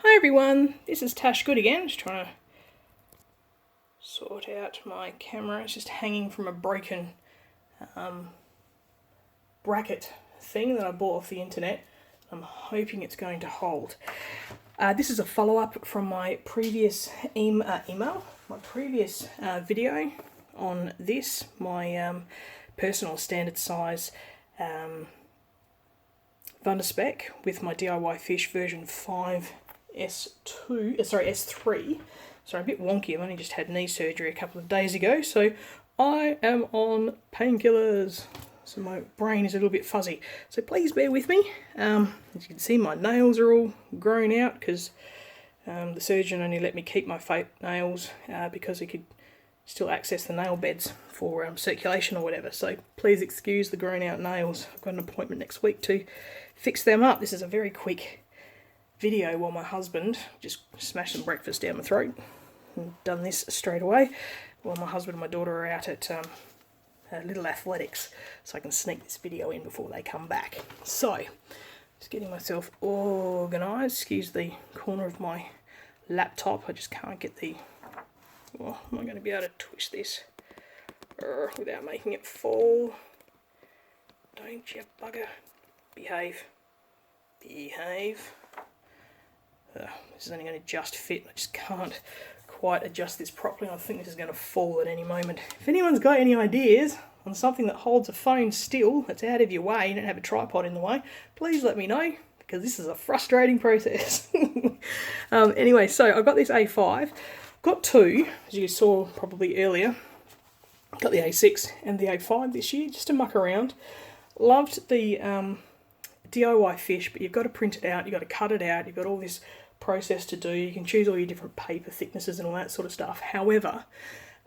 Hi everyone, this is Tash Good again, just trying to sort out my camera. It's just hanging from a broken bracket thing that I bought off the internet. I'm hoping it's going to hold. This is a follow-up from my previous email, my previous video on this, my personal standard size Wunderspec with my DIY fish version 5 S3. Sorry, a bit wonky. I've only just had knee surgery a couple of days ago, so I am on painkillers. So my brain is a little bit fuzzy. So please bear with me. As you can see, my nails are all grown out because the surgeon only let me keep my fake nails because he could still access the nail beds for circulation or whatever. So please excuse the grown out nails. I've got an appointment next week to fix them up. This is a very quick video while my husband just smashed some breakfast down my throat and done this straight away while my husband and my daughter are out at Little Athletics, so I can sneak this video in before they come back. So just getting myself organised. Excuse the corner of my laptop, I just can't get the am I going to be able to twist this without making it fall? Don't you bugger. Behave. This is only going to just fit. I just can't quite adjust this properly. I think this is going to fall at any moment. If anyone's got any ideas on something that holds a phone still, that's out of your way, you don't have a tripod in the way, please let me know, because this is a frustrating process. Anyway, so I've got this A5. Got two, as you saw probably earlier. Got the A6 and the A5 this year, just to muck around. Loved the DIY fish, but you've got to print it out, you've got to cut it out, you've got all this process to do. You can choose all your different paper thicknesses and all that sort of stuff. However,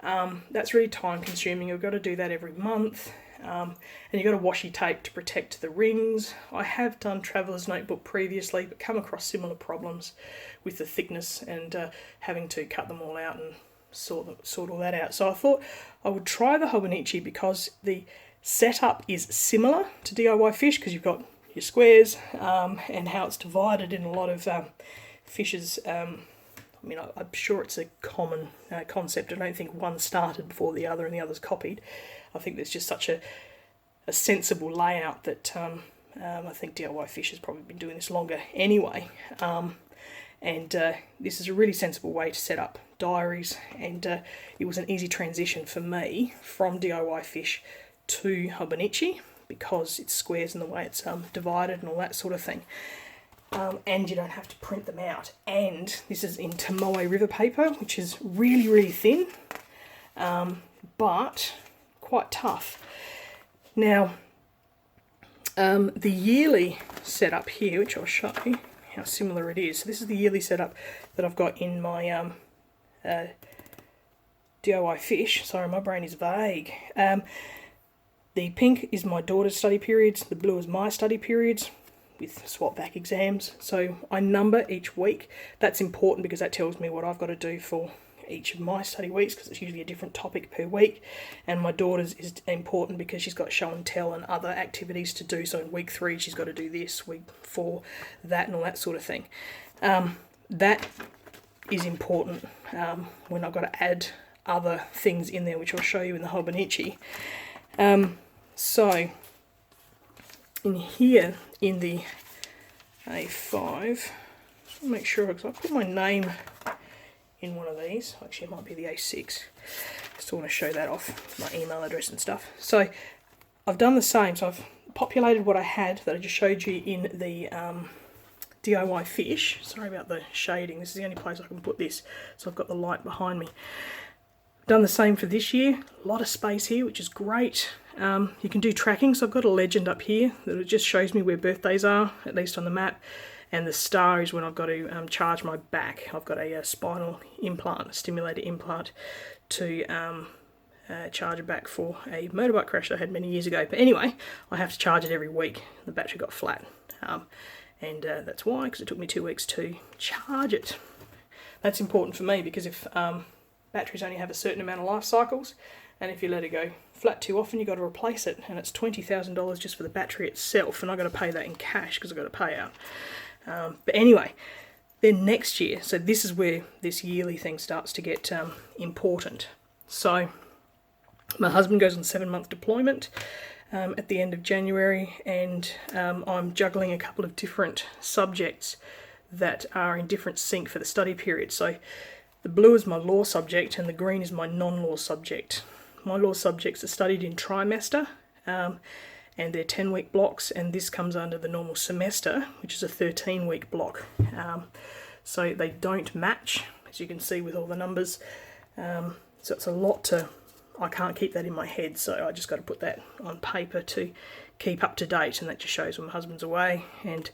that's really time consuming. You've got to do that every month, and you've got to washi tape to protect the rings. I have done Traveller's Notebook previously, but come across similar problems with the thickness and having to cut them all out and sort all that out. So I thought I would try the Hobonichi because the setup is similar to DIY fish, because you've got your squares and how it's divided in a lot of fishes. I mean, I'm sure it's a common concept. I don't think one started before the other and the other's copied. I think there's just such a sensible layout that I think DIY Fish has probably been doing this longer anyway. And this is a really sensible way to set up diaries, and it was an easy transition for me from DIY Fish to Hobonichi because it's squares in the way it's divided and all that sort of thing. And you don't have to print them out. And this is in Tomoe River paper, which is really, really thin, but quite tough. Now, the yearly setup here, which I'll show you how similar it is. So this is the yearly setup that I've got in my DIY Fish. Sorry, my brain is vague. The pink is my daughter's study periods, the blue is my study periods, with swap back exams. So I number each week. That's important because that tells me what I've got to do for each of my study weeks, because it's usually a different topic per week. And my daughter's is important because she's got show and tell and other activities to do. So in week 3 she's got to do this, week 4 that, and all that sort of thing. That is important when I've got to add other things in there, which I'll show you in the Hobonichi. So in here, in the A5, just make sure, because I put my name in one of these. Actually, it might be the A6. Just want to show that off, my email address and stuff. So I've done the same. So I've populated what I had that I just showed you in the DIY Fish. Sorry about the shading. This is the only place I can put this. So I've got the light behind me. Done the same for this year. A lot of space here, which is great. You can do tracking, so I've got a legend up here that it just shows me where birthdays are, at least on the map, and the star is when I've got to charge my back. I've got a spinal implant, a stimulator implant, to charge it back for a motorbike crash that I had many years ago. But anyway, I have to charge it every week. The battery got flat, and that's why, because it took me 2 weeks to charge it. That's important for me because if batteries only have a certain amount of life cycles, and if you let it go flat too often, you've got to replace it, and it's $20,000 just for the battery itself, and I've got to pay that in cash because I've got to pay out. But anyway, Then next year, so this is where this yearly thing starts to get important. So my husband goes on 7-month deployment at the end of January, and I'm juggling a couple of different subjects that are in different sync for the study period. So the blue is my law subject and the green is my non-law subject. My law subjects are studied in trimester, and they're 10-week blocks, and this comes under the normal semester, which is a 13-week block. So they don't match, as you can see with all the numbers. So it's a lot to... I can't keep that in my head, so I just got to put that on paper to keep up to date, and that just shows when my husband's away, and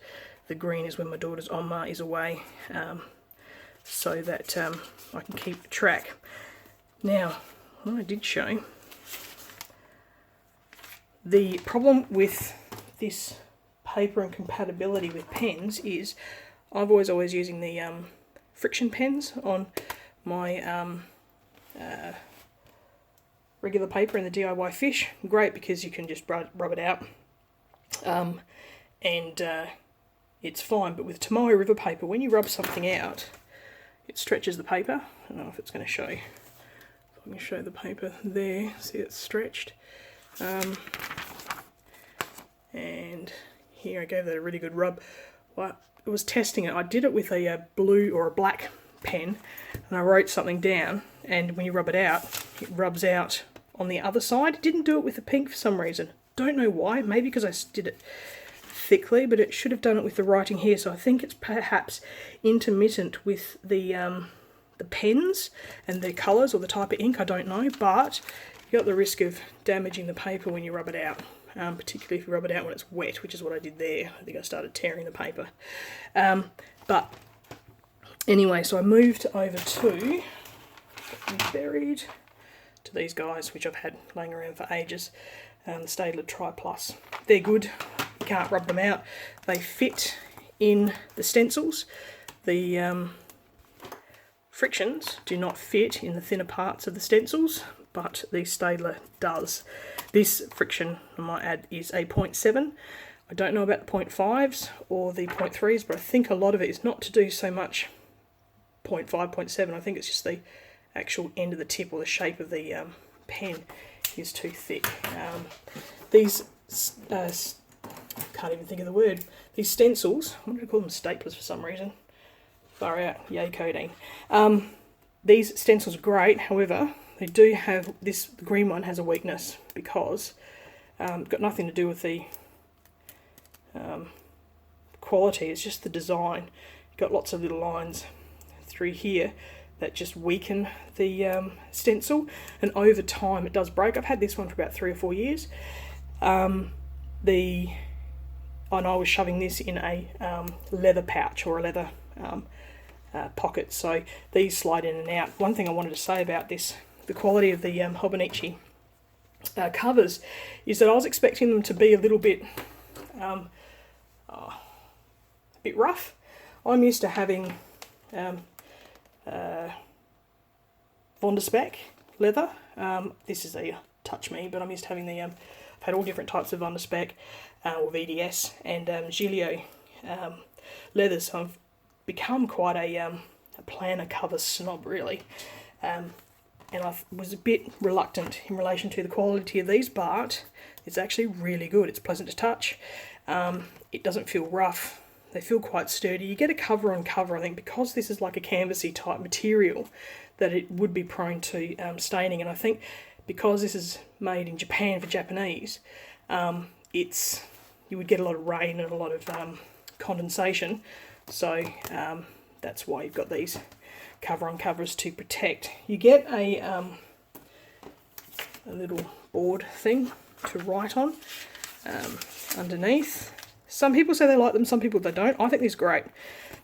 the green is when my daughter's Oma is away, so that I can keep track. Now, what I did show, the problem with this paper and compatibility with pens is I've always using the friction pens on my regular paper in the DIY fish. Great, because you can just rub it out and it's fine. But with Tomoe River paper, when you rub something out, it stretches the paper. I don't know if it's going to show. If I can show the paper there, see it's stretched. And here I gave that a really good rub. Well, I was testing it. I did it with a blue or a black pen, and I wrote something down, and when you rub it rubs out on the other side. It didn't do it with the pink for some reason. Don't know why. Maybe because I did it thickly, but it should have done it with the writing here. So I think it's perhaps intermittent with the pens and the colours or the type of ink. I don't know, but you got the risk of damaging the paper when you rub it out. Particularly if you rub it out when it's wet, which is what I did there. I think I started tearing the paper. But anyway, so I moved over to buried to these guys, which I've had laying around for ages. The Staedtler Tri Plus. They're good. You can't rub them out. They fit in the stencils. The frictions do not fit in the thinner parts of the stencils, but the Staedtler does. This friction, I might add, is a 0.7. I don't know about the 0.5s or the 0.3s, but I think a lot of it is not to do so much 0.5, 0.7. I think it's just the actual end of the tip or the shape of the pen is too thick. These, can't even think of the word, these stencils, I wanted to call them staplers for some reason. Far out, yay codeine. These stencils are great, however, they do have this, the green one has a weakness because it's got nothing to do with the quality, it's just the design. You've got lots of little lines through here that just weaken the stencil, and over time it does break. I've had this one for about 3 or 4 years. And I was shoving this in a leather pouch or a leather pocket, so these slide in and out. One thing I wanted to say about this, the quality of the Hobonichi covers, is that I was expecting them to be a little bit rough. I'm used to having Von der Speck leather. This is a Touch Me, but I'm used to having the I've had all different types of Von der Speck or VDS and Giglio leathers, so I've become quite a planner cover snob, really. And I was a bit reluctant in relation to the quality of these, but it's actually really good. It's pleasant to touch. It doesn't feel rough. They feel quite sturdy. You get a cover on cover, I think, because this is like a canvasy type material, that it would be prone to staining. And I think because this is made in Japan for Japanese, you would get a lot of rain and a lot of condensation. So that's why you've got these cover on covers to protect. You get a little board thing to write on underneath. Some people say they like them, some people they don't. I think these are great.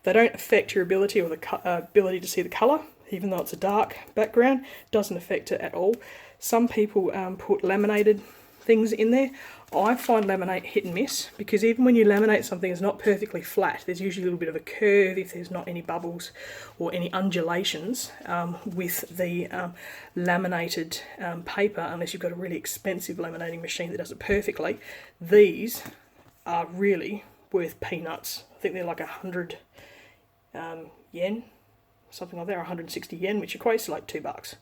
They don't affect your ability or the ability to see the colour, even though it's a dark background. It doesn't affect it at all. Some people put laminated things in there. I find laminate hit and miss, because even when you laminate something it's not perfectly flat, there's usually a little bit of a curve if there's not any bubbles or any undulations with the laminated paper, unless you've got a really expensive laminating machine that does it perfectly. These are really worth peanuts. I think they're like 100 yen, something like that, 160 yen, which equates to like $2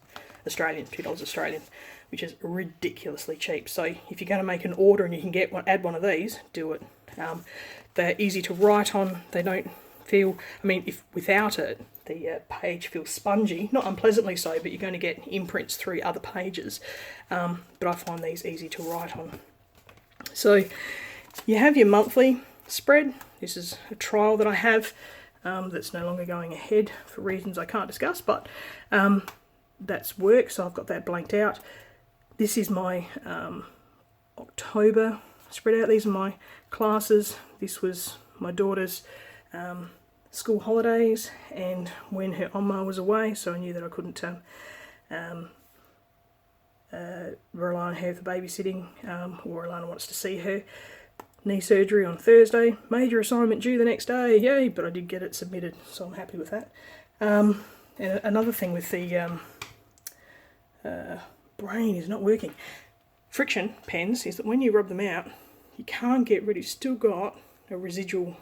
Australian, $2 Australian, which is ridiculously cheap. So if you're going to make an order and you can get one, add one of these, do it. They're easy to write on. They don't feel, I mean, if without it, the page feels spongy, not unpleasantly so, but you're going to get imprints through other pages. But I find these easy to write on. So you have your monthly spread. This is a trial that I have that's no longer going ahead for reasons I can't discuss, but that's work, so I've got that blanked out. This is my October spread out. These are my classes. This was my daughter's school holidays and when her Oma was away, so I knew that I couldn't rely on her for babysitting, or Alana wants to see her. Knee surgery on Thursday, major assignment due the next day, yay, but I did get it submitted, so I'm happy with that. And another thing with the brain is not working. Friction pens is that when you rub them out, you can't get rid of, you've still got a residual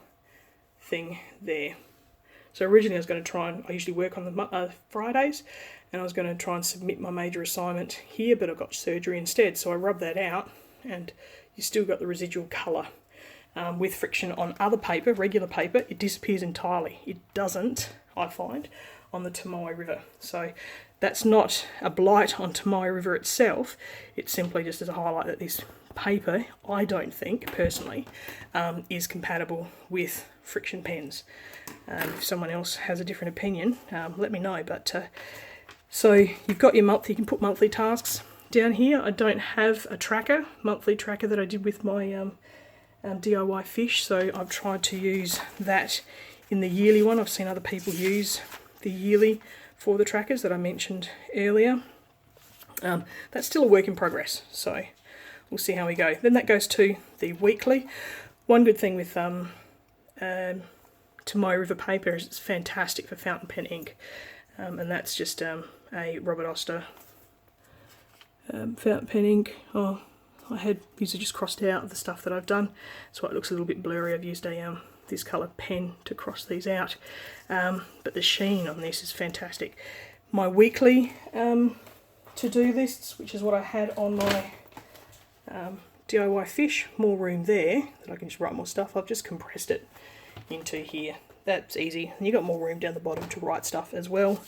thing there. So originally I was going to try and, I usually work on the Fridays, and I was going to try and submit my major assignment here, but I got surgery instead, so I rubbed that out, and you still got the residual colour. With friction on other paper, regular paper, it disappears entirely. It doesn't, I find, on the Tomoe River. So that's not a blight on Tomoe River itself. It's simply just as a highlight that this paper, I don't think, personally, is compatible with friction pens. If someone else has a different opinion, let me know. But so you've got your monthly, you can put monthly tasks down here. I don't have a tracker, monthly tracker that I did with my DIY fish, so I've tried to use that in the yearly one. I've seen other people use the yearly for the trackers that I mentioned earlier. That's still a work in progress, so we'll see how we go. Then that goes to the weekly. One good thing with Tomoe River paper is it's fantastic for fountain pen ink, and that's just a Robert Oster fountain pen ink. Oh, I had these are just crossed out the stuff that I've done, so it looks a little bit blurry. I've used a this colour pen to cross these out, but the sheen on this is fantastic. My weekly to-do lists, which is what I had on my DIY fish, more room there that I can just write more stuff. I've just compressed it into here. That's easy, and you've got more room down the bottom to write stuff as well.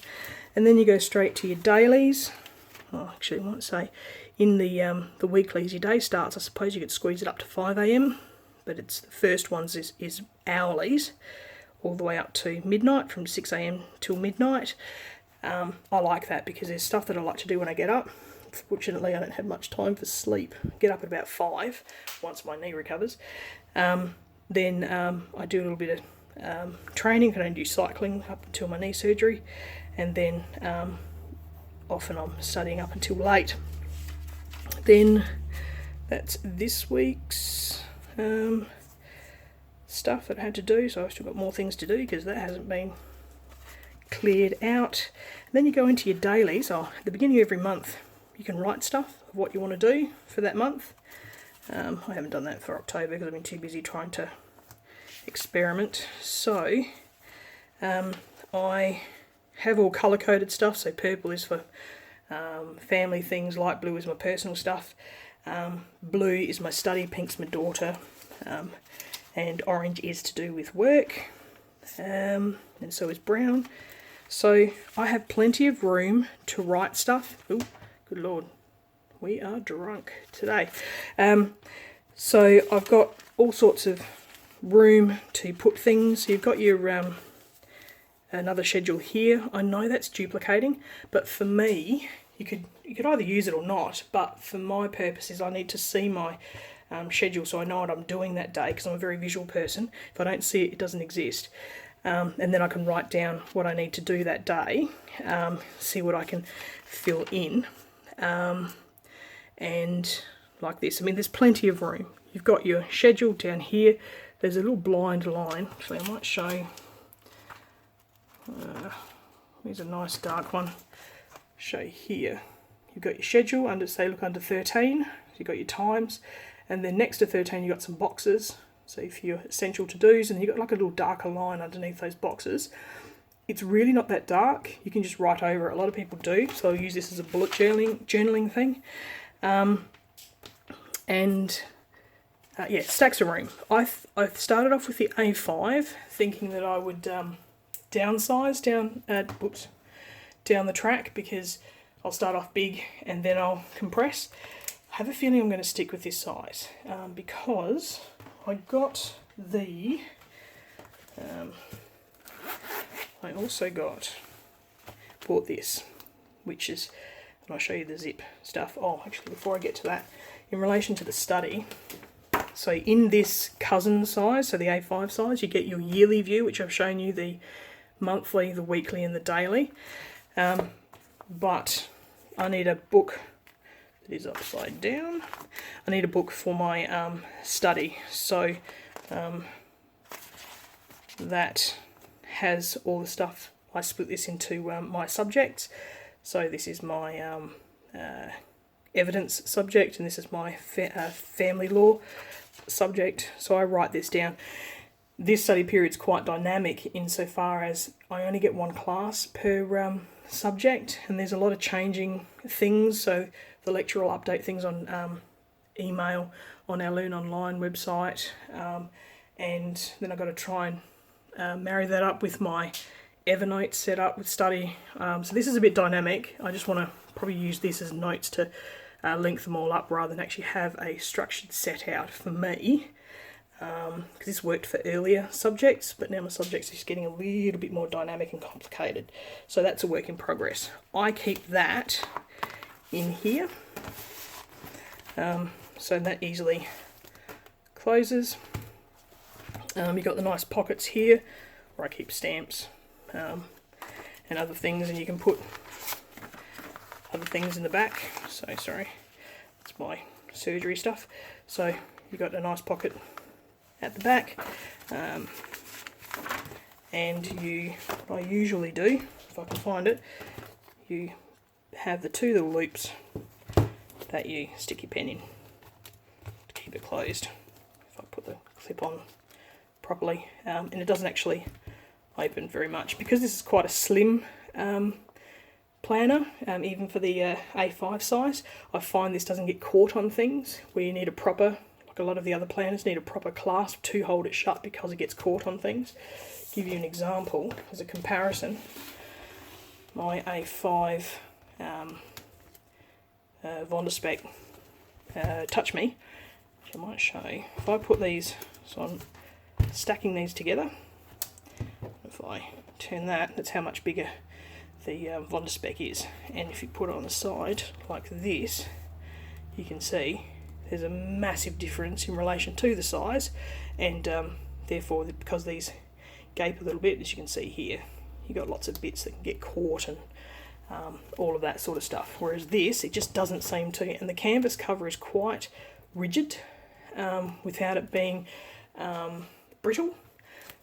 And then you go straight to your dailies. Oh, actually, I might say in the weeklies, your day starts, I suppose you could squeeze it up to 5 AM, but it's the first ones is hourlies, all the way up to midnight, from 6 AM till midnight. I like that because there's stuff that I like to do when I get up. Fortunately, I don't have much time for sleep. Get up at about 5 once my knee recovers. Then I do a little bit of training. I don't do cycling up until my knee surgery, and then often I'm studying up until late. Then that's this week's stuff that I had to do, so I've still got more things to do because that hasn't been cleared out. And then you go into your dailies. At the beginning of every month you can write stuff of what you want to do for that month. I haven't done that for October because I've been too busy trying to experiment. So I have all colour-coded stuff, so purple is for family things, light blue is my personal stuff, blue is my study, pink's my daughter, and orange is to do with work, and so is brown. So I have plenty of room to write stuff. Ooh, good lord, we are drunk today. So I've got all sorts of room to put things. You've got your another schedule here. I know that's duplicating, but for me, you could either use it or not, but for my purposes I need to see my schedule so I know what I'm doing that day, because I'm a very visual person. If I don't see it, it doesn't exist. And then I can write down what I need to do that day, see what I can fill in, and like this. I mean, there's plenty of room. You've got your schedule down here. There's a little blind line. Actually, I might show you. Here's a nice dark one. Show you here. You've got your schedule under, say, look under 13. So you've got your times, and then next to 13 you've got some boxes. So if you're essential to do's and you've got like a little darker line underneath those boxes, it's really not that dark. You can just write over it. A lot of people do, so I'll use this as a bullet journaling thing. Yeah, stacks of room. I started off with the A5 thinking that I would downsize down the track, because I'll start off big and then I'll compress. I have a feeling I'm going to stick with this size because I got the I also bought this, which is, and I'll show you the zip stuff. Oh, actually, before I get to that, in relation to the study, so in this cousin size, so the A5 size, you get your yearly view, which I've shown you, the monthly, the weekly and the daily. But I need a book that is upside down. I need a book for my study. So that has all the stuff. I split this into my subjects. So this is my evidence subject, and this is my family law subject. So I write this down. This study period is quite dynamic insofar as I only get one class per subject, and there's a lot of changing things. So the lecturer will update things on email, on our Learn Online website, and then I've got to try and marry that up with my Evernote set up with study. So this is a bit dynamic. I just want to probably use this as notes to link them all up rather than actually have a structured set out for me. Because this worked for earlier subjects, but now my subjects are just getting a little bit more dynamic and complicated. So that's a work in progress. I keep that in here. So that easily closes. You've got the nice pockets here where I keep stamps and other things, and you can put other things in the back. So sorry, that's my surgery stuff. So you've got a nice pocket at the back, and what I usually do, if I can find it, you have the two little loops that you stick your pen in to keep it closed. If I put the clip on properly, and it doesn't actually open very much because this is quite a slim planner, even for the A5 size. I find this doesn't get caught on things where you need a proper, like a lot of the other planners need a proper clasp to hold it shut because it gets caught on things. Give you an example as a comparison. My A5 Vonderspec Touch Me, which I might show. If I put these, so I'm stacking these together. If I turn that, that's how much bigger the Vonderspec is. And if you put it on the side like this, you can see there's a massive difference in relation to the size, and therefore, because these gape a little bit, as you can see here, you've got lots of bits that can get caught and all of that sort of stuff. Whereas this, it just doesn't seem to, and the canvas cover is quite rigid without it being brittle.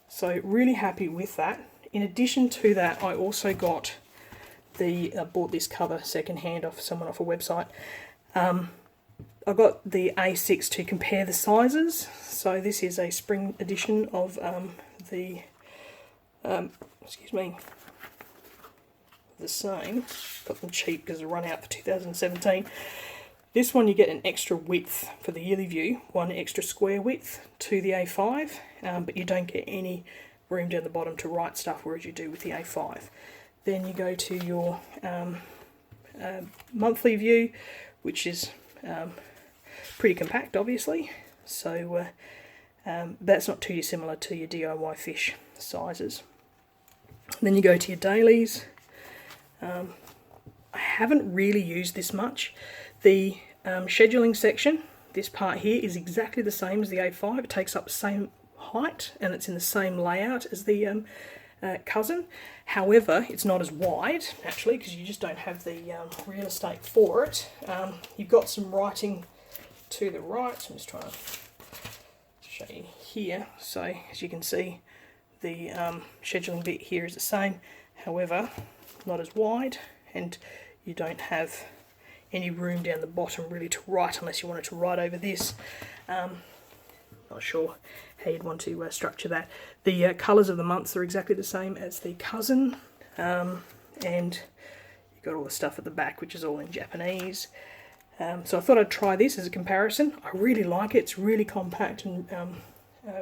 So really happy with that. In addition to that, I also got bought this cover secondhand off someone off a website. I got the A6 to compare the sizes. So this is a spring edition of the same. Got them cheap because they run out for 2017. This one you get an extra width for the yearly view, one extra square width to the A5, but you don't get any room down the bottom to write stuff, whereas you do with the A5. Then you go to your monthly view, which is pretty compact, obviously. So that's not too dissimilar to your DIY fish sizes. Then you go to your dailies. I haven't really used this much. The scheduling section, this part here, is exactly the same as the A5. It takes up the same height and it's in the same layout as the Cousin. However, it's not as wide, naturally, because you just don't have the real estate for it. You've got some writing to the right. So I'm just trying to show you here. So as you can see, the scheduling bit here is the same. However, not as wide, and you don't have any room down the bottom really to write unless you wanted to write over this. I'll not sure how you'd want to structure that. The colours of the months are exactly the same as the Cousin, and you've got all the stuff at the back, which is all in Japanese. So I thought I'd try this as a comparison. I really like it. It's really compact and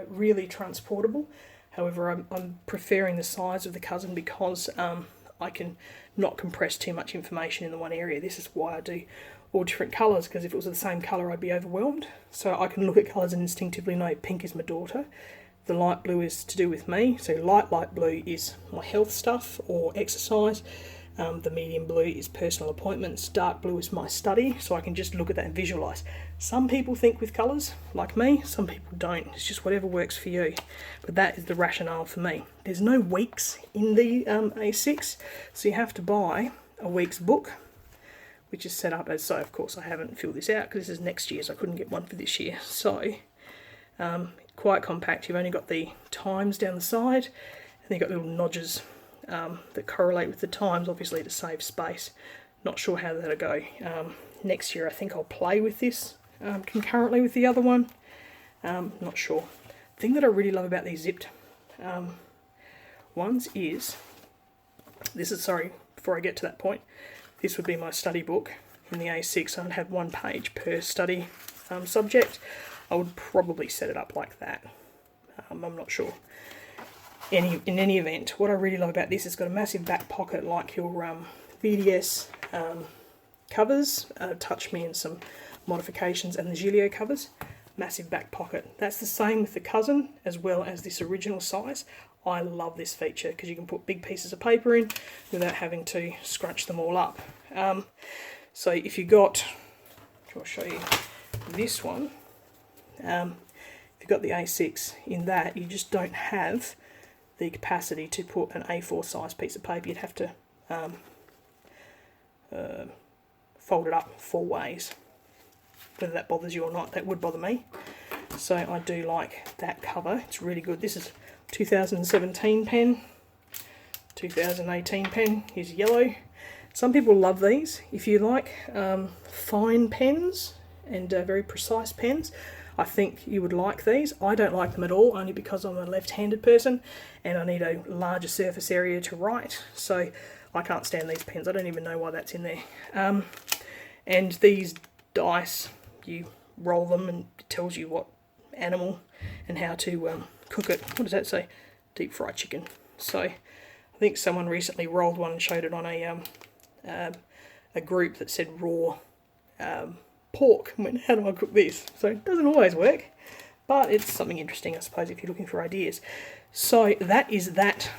really transportable. However, I'm preferring the size of the Cousin because I can not compress too much information in the one area. This is why I do all different colours, because if it was the same colour I'd be overwhelmed. So I can look at colours and instinctively know pink is my daughter, the light blue is to do with me, so light blue is my health stuff or exercise, the medium blue is personal appointments, dark blue is my study, so I can just look at that and visualise. Some people think with colours, like me, some people don't. It's just whatever works for you. But that is the rationale for me. There's no weeks in the A6, so you have to buy a week's book, which is set up as so. Of course, I haven't filled this out because this is next year, so I couldn't get one for this year. So, quite compact. You've only got the times down the side, and you've got little notches that correlate with the times, obviously to save space. Not sure how that'll go. Next year, I think I'll play with this concurrently with the other one. Not sure. The thing that I really love about these zipped ones is, before I get to that point, this would be my study book in the A6. I'd have 1 page per study subject. I would probably set it up like that. I'm not sure. In any event, what I really love about this is it's got a massive back pocket like your VDS covers, Touch Me and some modifications, and the Giglio covers. Massive back pocket. That's the same with the Cousin as well as this original size. I love this feature because you can put big pieces of paper in without having to scrunch them all up. So if you got, I'll show you this one, if you've got the A6 in that, you just don't have the capacity to put an A4 size piece of paper. You'd have to fold it up 4 ways. Whether that bothers you or not, that would bother me. So I do like that cover. It's really good. This is 2017 pen, 2018 pen. Here's yellow. Some people love these. If you like fine pens and very precise pens, I think you would like these. I don't like them at all, only because I'm a left-handed person and I need a larger surface area to write. So I can't stand these pens. I don't even know why that's in there. And these dice, you roll them and it tells you what animal and how to cook it. What does that say? Deep fried chicken. So I think someone recently rolled one and showed it on a group that said raw pork. I went, how do I cook this? So it doesn't always work, but it's something interesting, I suppose, if you're looking for ideas. So that is that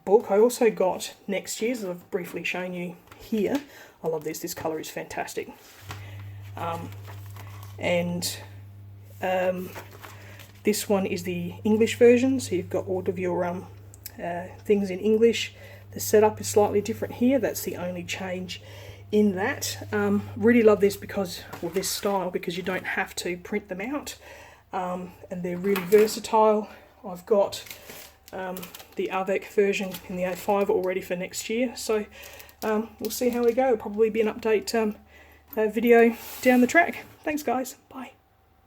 book. I also got next year's, as I've briefly shown you here. I love this. This colour is fantastic. This one is the English version, so you've got all of your things in English. The setup is slightly different here. That's the only change in that. Really love this because, well, this style, because you don't have to print them out, and they're really versatile. I've got the Avec version in the A5 already for next year, so we'll see how we go. It'll probably be an update video down the track. Thanks guys, bye.